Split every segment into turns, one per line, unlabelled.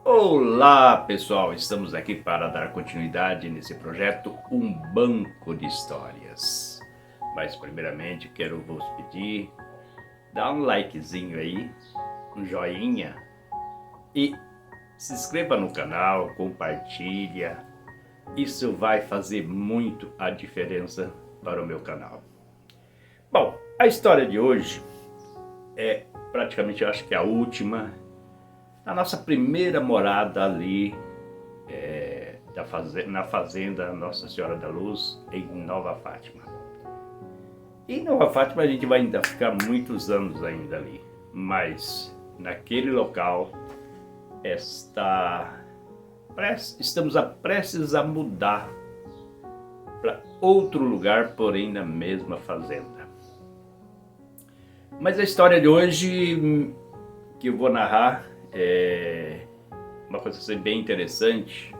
Olá pessoal, estamos aqui para dar continuidade nesse projeto Um Banco de Histórias. Mas primeiramente quero vos pedir, dá um likezinho aí, um joinha e se inscreva no canal, compartilha. Isso vai fazer muito a diferença para o meu canal. Bom, a história de hoje é praticamente, eu acho que a última, a nossa primeira morada ali na fazenda Nossa Senhora da Luz, em Nova Fátima. Em Nova Fátima a gente vai ainda ficar muitos anos ainda ali, mas naquele local estamos prestes a mudar para outro lugar, porém na mesma fazenda. Mas a história de hoje que eu vou narrar é uma coisa assim, bem interessante,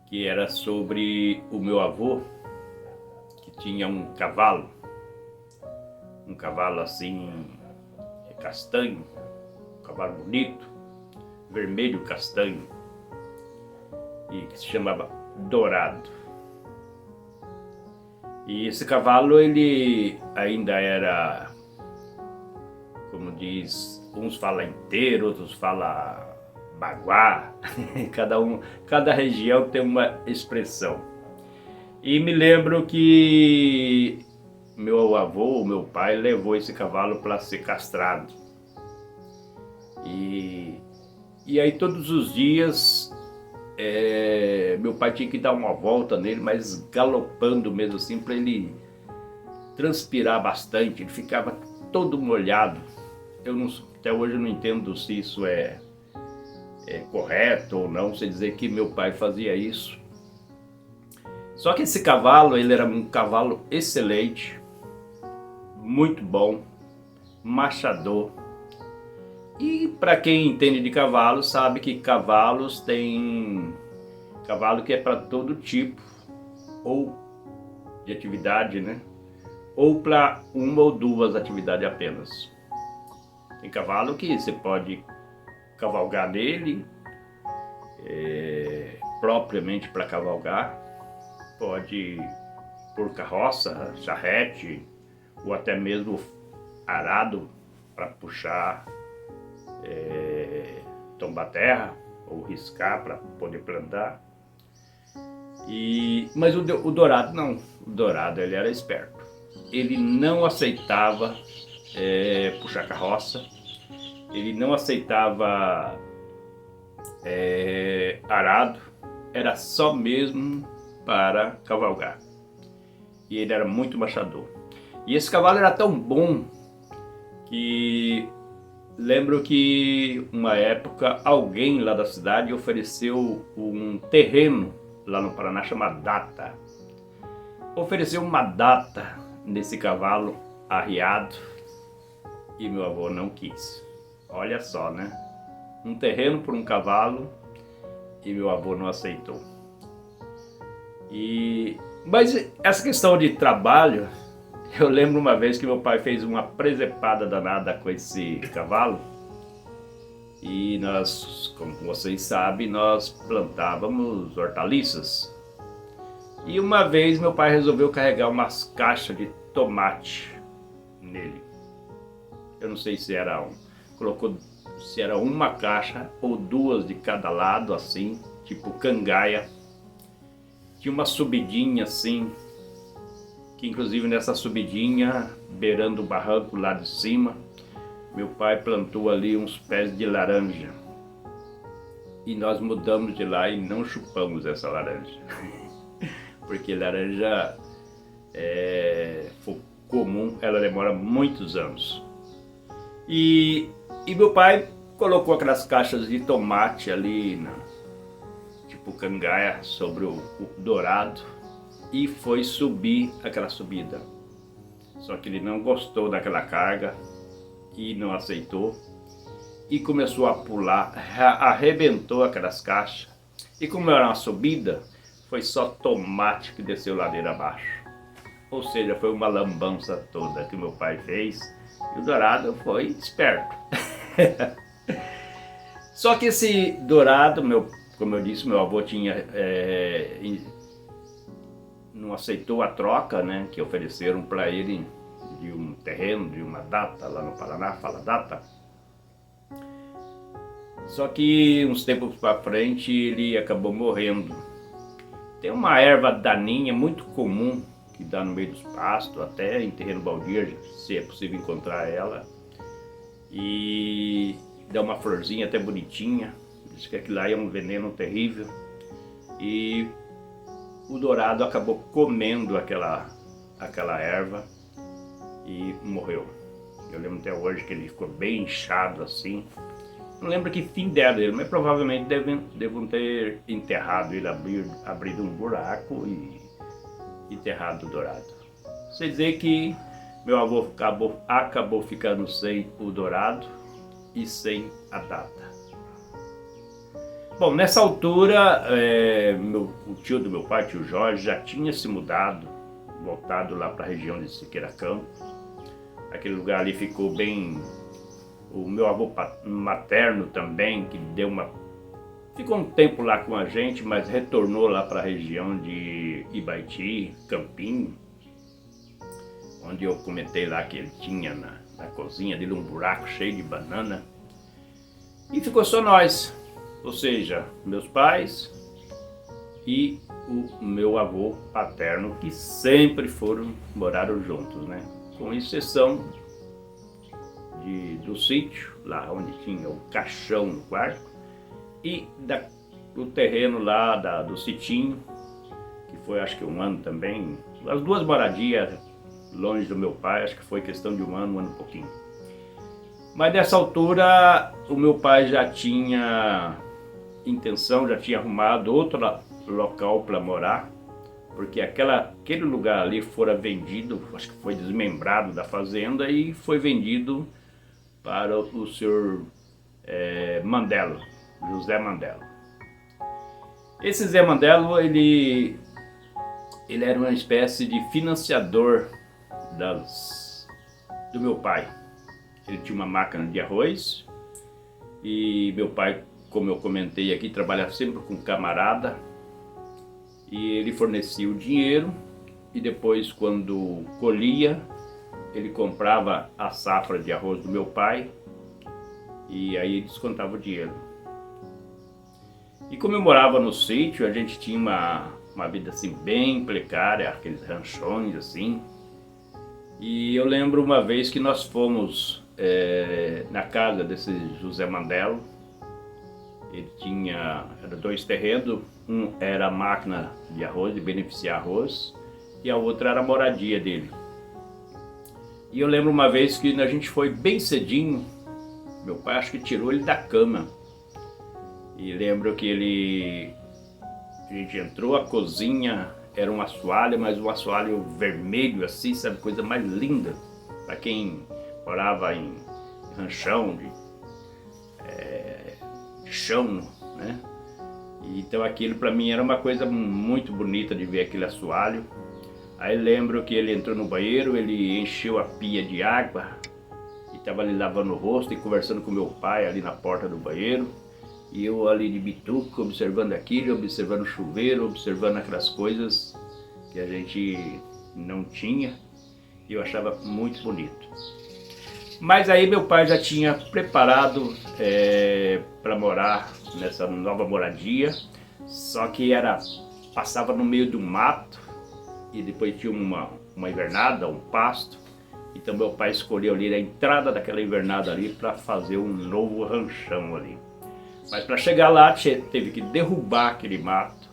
que era sobre o meu avô, que tinha um cavalo assim castanho, um cavalo bonito, vermelho castanho, e que se chamava Dourado. E esse cavalo ele ainda era, como diz, uns falam inteiro, outros falam baguá, cada região tem uma expressão. E me lembro que meu avô, meu pai, levou esse cavalo para ser castrado. E aí todos os dias meu pai tinha que dar uma volta nele, mas galopando mesmo assim, para ele transpirar bastante. Ele ficava todo molhado. Até hoje eu não entendo se isso é correto ou não, se dizer que meu pai fazia isso. Só que esse cavalo, ele era um cavalo excelente, muito bom, machador. E para quem entende de cavalo, sabe que cavalos tem cavalo que é para todo tipo ou de atividade, né? Ou para uma ou duas atividades apenas. Tem cavalo que você pode cavalgar nele, propriamente para cavalgar, pode por carroça, charrete, ou até mesmo arado para puxar tomba-terra ou riscar para poder plantar. Mas o Dourado não, o Dourado ele era esperto. Ele não aceitava puxar carroça, ele não aceitava arado, era só mesmo para cavalgar. E ele era muito machador. E esse cavalo era tão bom que lembro que uma época alguém lá da cidade ofereceu um terreno lá no Paraná chamado Data. Ofereceu uma data nesse cavalo arriado e meu avô não quis. Olha só, né? Um terreno por um cavalo e meu avô não aceitou. Mas essa questão de trabalho, eu lembro uma vez que meu pai fez uma presepada danada com esse cavalo. E nós, como vocês sabem, nós plantávamos hortaliças. E uma vez meu pai resolveu carregar umas caixas de tomate nele. Eu não sei se era se era uma caixa ou duas de cada lado, assim, tipo cangaia. Tinha uma subidinha assim, que inclusive nessa subidinha, beirando o barranco lá de cima, meu pai plantou ali uns pés de laranja. E nós mudamos de lá e não chupamos essa laranja. Porque laranja comum, ela demora muitos anos. E meu pai colocou aquelas caixas de tomate ali, tipo cangaia, sobre o Dourado, e foi subir aquela subida. Só que ele não gostou daquela carga e não aceitou, e começou a pular, arrebentou aquelas caixas. E como era uma subida, foi só tomate que desceu ladeira abaixo. Ou seja, foi uma lambança toda que meu pai fez, e o Dourado foi esperto. Só que esse dourado, como eu disse, meu avô não aceitou a troca, né, que ofereceram para ele de um terreno, de uma data lá no Paraná, fala data. Só que uns tempos para frente ele acabou morrendo. Tem uma erva daninha muito comum que dá no meio dos pastos, até em terreno baldio, se é possível encontrar ela. E dá uma florzinha até bonitinha. Diz que aquilo lá é um veneno terrível. E o dourado acabou comendo aquela erva e morreu. Eu lembro até hoje que ele ficou bem inchado assim. Não lembro que fim deram ele, mas provavelmente devam ter enterrado ele, abrido um buraco e enterrado o dourado. Você dizer que meu avô acabou ficando sem o dourado e sem a data. Bom, nessa altura, o tio do meu pai, tio Jorge, já tinha se mudado, voltado lá para a região de Siqueira Campos. Aquele lugar ali ficou bem... O meu avô materno também, que ficou um tempo lá com a gente, mas retornou lá para a região de Ibaiti, Campinho, onde eu comentei lá que ele tinha na cozinha dele um buraco cheio de banana. E ficou só nós, ou seja, meus pais e o meu avô paterno, que sempre moraram juntos, né? Com exceção do sítio, lá onde tinha o caixão no quarto, e do terreno lá do sitinho, que foi acho que um ano também. As duas moradias longe do meu pai, acho que foi questão de um ano e pouquinho. Mas nessa altura o meu pai já tinha intenção, já tinha arrumado outro local para morar, porque aquele lugar ali fora vendido, acho que foi desmembrado da fazenda e foi vendido para o senhor Mandelo, José Mandelo. Esse Zé Mandelo, ele era uma espécie de financiador do meu pai. Ele tinha uma máquina de arroz e meu pai, como eu comentei aqui, trabalhava sempre com camarada e ele fornecia o dinheiro e depois, quando colhia, ele comprava a safra de arroz do meu pai e aí descontava o dinheiro. E como eu morava no sítio, a gente tinha uma vida assim bem precária, aqueles ranchões assim. E eu lembro uma vez que nós fomos na casa desse José Mandelo. Ele era dois terrenos, um era a máquina de arroz, de beneficiar arroz, e a outra era a moradia dele. E eu lembro uma vez que a gente foi bem cedinho, meu pai acho que tirou ele da cama. E lembro que a gente entrou, a cozinha era um assoalho, mas um assoalho vermelho assim, sabe, coisa mais linda. Para quem morava em ranchão, de chão, né? Então aquilo para mim era uma coisa muito bonita de ver aquele assoalho. Aí lembro que ele entrou no banheiro, ele encheu a pia de água e estava ali lavando o rosto e conversando com meu pai ali na porta do banheiro. E eu ali de bituca, observando aquilo, observando o chuveiro, observando aquelas coisas que a gente não tinha. E eu achava muito bonito. Mas aí meu pai já tinha preparado para morar nessa nova moradia. Só que passava no meio do mato e depois tinha uma invernada, um pasto. Então meu pai escolheu ali a entrada daquela invernada ali para fazer um novo ranchão ali. Mas para chegar lá teve que derrubar aquele mato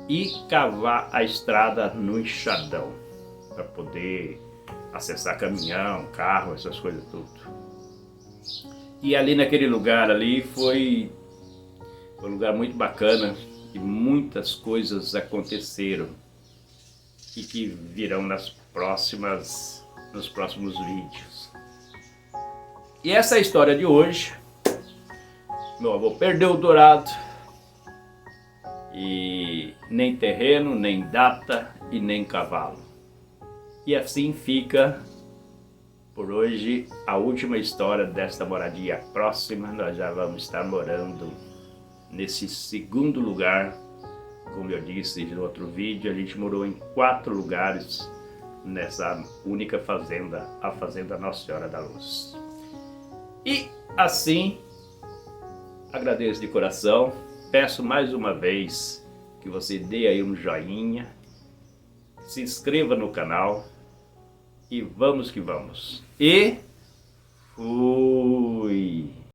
e cavar a estrada no enxadão para poder acessar caminhão, carro, essas coisas tudo. E ali naquele lugar ali foi um lugar muito bacana e muitas coisas aconteceram e que virão nos próximos vídeos. E essa é a história de hoje. Meu avô perdeu o dourado e nem terreno, nem data e nem cavalo. E assim fica por hoje, a última história desta moradia próxima. Nós já vamos estar morando nesse segundo lugar. Como eu disse no outro vídeo, a gente morou em 4 lugares nessa única fazenda, a Fazenda Nossa Senhora da Luz. E assim, agradeço de coração, peço mais uma vez que você dê aí um joinha, se inscreva no canal e vamos que vamos. E fui!